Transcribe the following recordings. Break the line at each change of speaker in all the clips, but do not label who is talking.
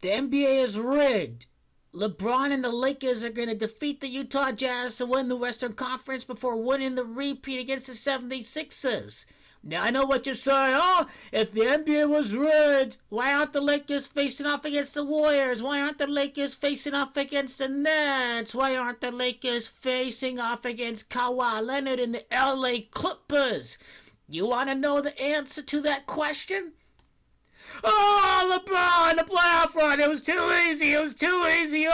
The NBA is rigged. LeBron and the Lakers are going to defeat the Utah Jazz to win the Western Conference before winning the repeat against the 76ers. Now, I know what you're saying. Oh, if the NBA was rigged, why aren't the Lakers facing off against the Warriors? Why aren't the Lakers facing off against the Nets? Why aren't the Lakers facing off against Kawhi Leonard and the LA Clippers? You want to know the answer to that question? Oh, LeBron, the playoff run. It was too easy. It was too easy.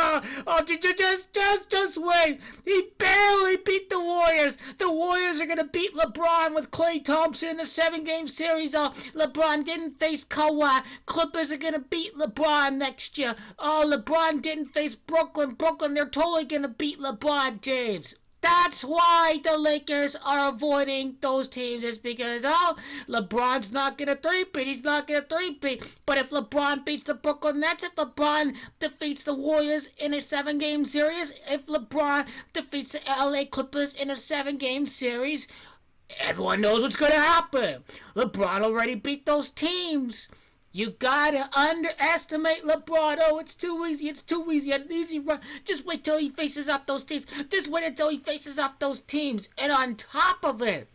Just wait. He barely beat the Warriors. The Warriors are going to beat LeBron with Klay Thompson in the 7-game series. LeBron didn't face Kawhi. Clippers are going to beat LeBron next year. LeBron didn't face Brooklyn. They're totally going to beat LeBron James. That's why the Lakers are avoiding those teams, is because, LeBron's not going to three-peat. He's not going to three-peat. But if LeBron beats the Brooklyn Nets, if LeBron defeats the Warriors in a 7-game series, if LeBron defeats the LA Clippers in a 7-game series, everyone knows what's going to happen. LeBron already beat those teams. You gotta underestimate LeBron. Oh, it's too easy. It's too easy. An easy run. Just wait till he faces off those teams. Just wait until he faces off those teams. And on top of it,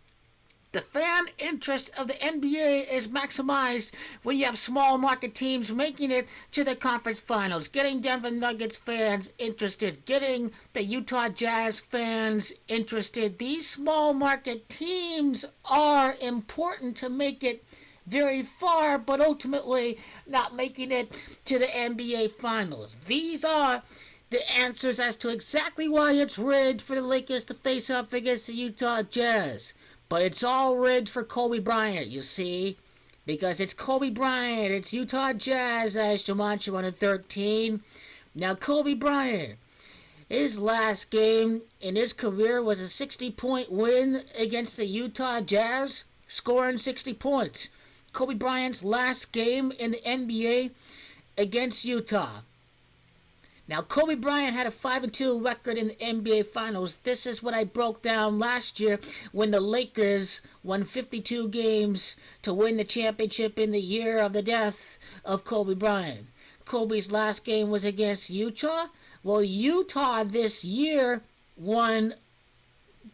the fan interest of the NBA is maximized when you have small market teams making it to the conference finals, getting Denver Nuggets fans interested, getting the Utah Jazz fans interested. These small market teams are important to make it very far, but ultimately not making it to the NBA Finals. These are the answers as to exactly why it's rigged for the Lakers to face up against the Utah Jazz. But it's all rigged for Kobe Bryant, you see. Because it's Kobe Bryant, it's Utah Jazz as Jumanji 113. Now, Kobe Bryant, his last game in his career was a 60-point win against the Utah Jazz, scoring 60 points. Kobe Bryant's last game in the NBA against Utah. Now, Kobe Bryant had a 5-2 record in the NBA Finals. This is what I broke down last year when the Lakers won 52 games to win the championship in the year of the death of Kobe Bryant. Kobe's last game was against Utah. Well, Utah this year won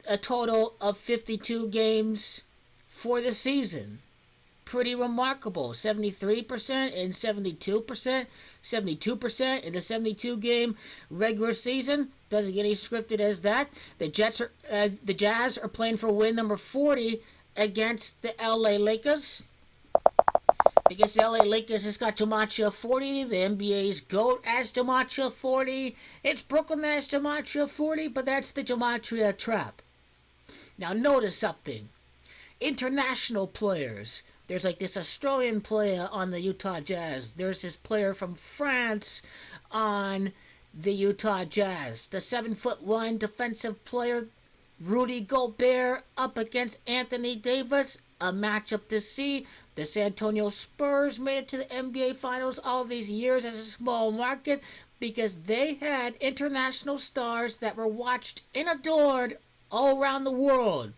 a total of 52 games for the season. Pretty remarkable. 73% and 72%. 72% in the 72-game regular season. Doesn't get any scripted as that. The Jazz are playing for win number 40 against the LA Lakers. Because the LA Lakers has got Jumanji 40. The NBA's GOAT as Jumanji 40. It's Brooklyn as Jumanji 40, but that's the Jumanji trap. Now notice something. International players. There's like this Australian player on the Utah Jazz. There's this player from France on the Utah Jazz. The 7'1" defensive player, Rudy Gobert, up against Anthony Davis. A matchup to see. The San Antonio Spurs made it to the NBA Finals all these years as a small market because they had international stars that were watched and adored all around the world.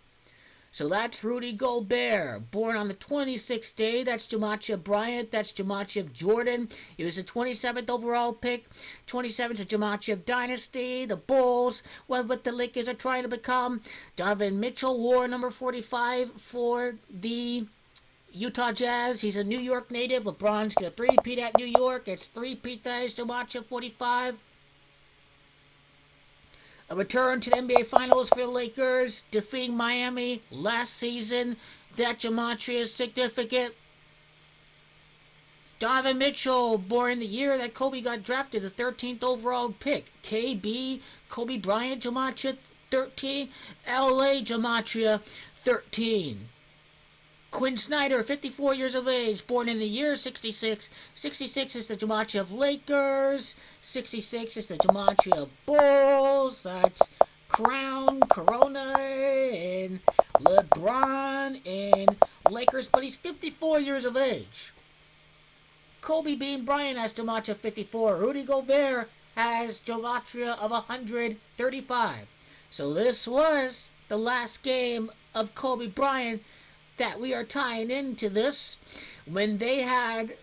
So that's Rudy Gobert, born on the 26th day. That's Jumanji Bryant. That's Jumanji Jordan. He was the 27th overall pick. 27th is Jumanji Dynasty. The Bulls, what the Lakers are trying to become. Donovan Mitchell wore number 45 for the Utah Jazz. He's a New York native. LeBron's going to three-peat at New York. It's three-peat that is Jumanji 45. A return to the NBA Finals for the Lakers, defeating Miami last season. That gematria is significant. Donovan Mitchell, born the year that Kobe got drafted, the 13th overall pick. KB, Kobe Bryant, gematria 13. LA gematria 13. Quinn Snyder, 54 years of age, born in the year 66. 66 is the gematria of Lakers. 66 is the gematria of Bulls. That's Crown, Corona, and LeBron, and Lakers. But he's 54 years of age. Kobe Bean Bryant has gematria 54. Rudy Gobert has gematria of 135. So this was the last game of Kobe Bryant that we are tying into this, when they had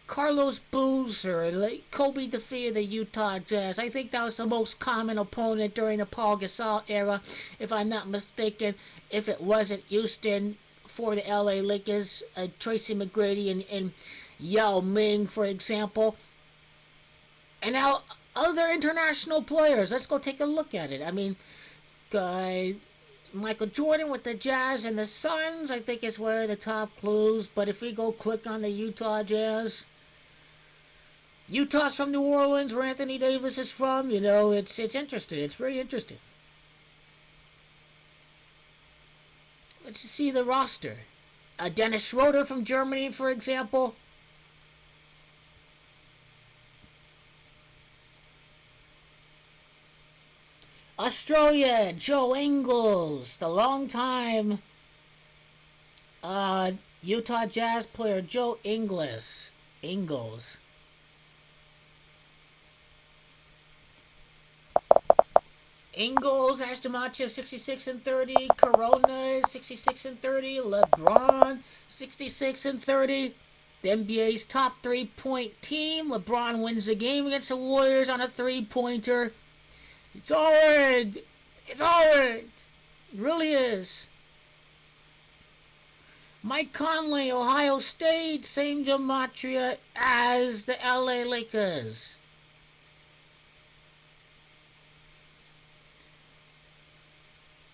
Carlos Boozer, Kobe defeated the Utah Jazz. I think that was the most common opponent during the Paul Gasol era, if I'm not mistaken. If it wasn't Houston for the LA Lakers, Tracy McGrady and Yao Ming, for example. And now other international players. Let's go take a look at it. I mean, Michael Jordan with the Jazz and the Suns, I think is where the top clues. But if we go click on the Utah Jazz, Utah's from New Orleans, where Anthony Davis is from. You know, it's interesting. It's very interesting. Let's see the roster. Dennis Schroeder from Germany, for example. Australia, Joe Ingles, the longtime Utah Jazz player Joe Ingles. Ingles has to match of 66 and 30. Corona 66 and 30. LeBron 66 and 30. The NBA's top 3-point team. LeBron wins the game against the Warriors on a 3-pointer. It's all rigged. It's all rigged. It really is. Mike Conley, Ohio State, same gematria as the LA Lakers.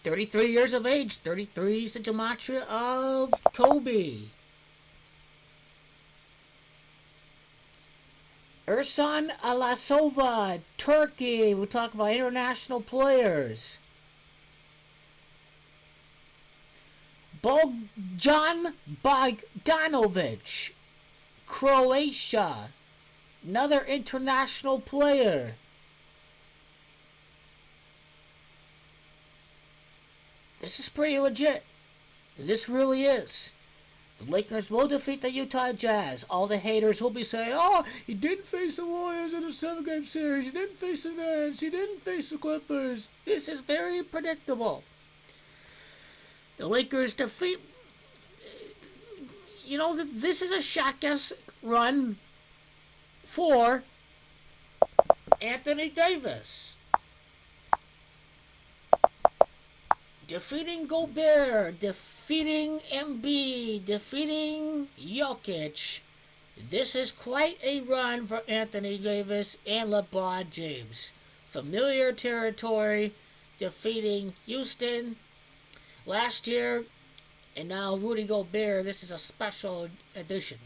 "33 years of age." 33 is the gematria of Kobe. Ersan Alasova, Turkey. We'll talk about international players. Bogdan Bogdanovic, Croatia. Another international player. This is pretty legit. This really is. The Lakers will defeat the Utah Jazz. All the haters will be saying, "Oh, he didn't face the Warriors in a 7-game series. He didn't face the Nets. He didn't face the Clippers." This is very predictable. The Lakers defeat... You know, this is a shotgun run for Anthony Davis. Defeating Gobert, defeating Embiid, defeating Jokic. This is quite a run for Anthony Davis and LeBron James. Familiar territory, defeating Houston last year, and now Rudy Gobert. This is a special edition.